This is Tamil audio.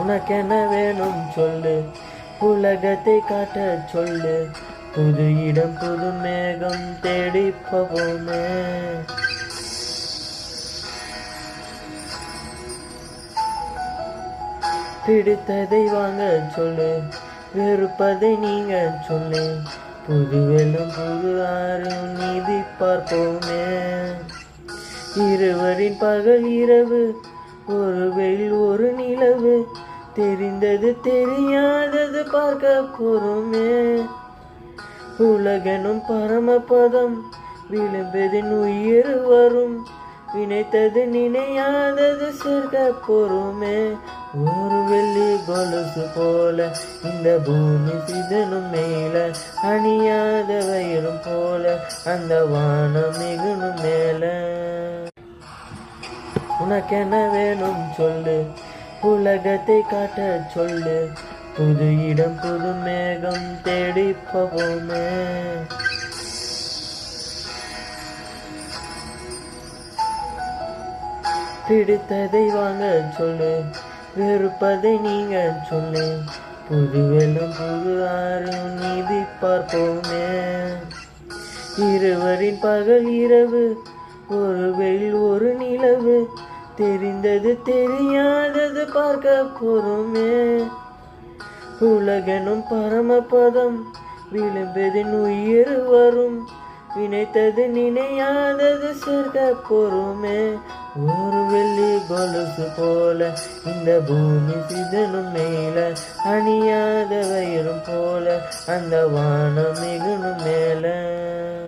உனக்கென்ன வேணும் சொல்லு, உலகத்தை காட்ட சொல்லு. புது இடம் புது மேகம் தேடி போவோமே. பிடித்ததை வாங்க சொல்லு, வெறுப்பதை நீங்க சொல்லு. புது வெள்ளம் புது ஆறு நீதி பார்ப்போமே. இருவரின் பகல் இரவு, ஒரு வெயில் ஒரு நிலவு. தெரிந்தது தெரியாதது பார்க்க போறோமே. உலகெனும் பரமபதம், விளம்பதின் உயிர் வரும். நினைத்தது நினையாதது சேர்க்க போறோமே. ஒரு வெள்ளி கொலுசு போல இந்த பூமி சிதனும் மேல, அணியாத வயிறும் போல அந்த வானம் மிகுனும் மேல. உனக்கென்ன வேணும் சொல்லு, உலகத்தை காட்ட சொல்லு. புது இடம் புது மேகம் தேடி போவோமே. பிடித்ததை வாங்க சொல்லு, வெறுப்பதை நீங்க சொல்லு. புது வெள்ளம் புது ஆறு நீதி பார்ப்போமே. இருவரின் பகல் இரவு, ஒரு வெயில் ஒரு நிலவு. தெரிந்தது தெரியாதது பார்க்க போறோமே. உலகெனும் பரமபதம், விளம்பதின் உயிர் வரும். நினைத்தது நினையாதது சேர்க்க போறோமே. ஒரு வெள்ளி கொலுசு போல இந்த பூமி சிதனும் மேல, அணியாத வயிறும் போல அந்த வானம் மிகுனும் மேல.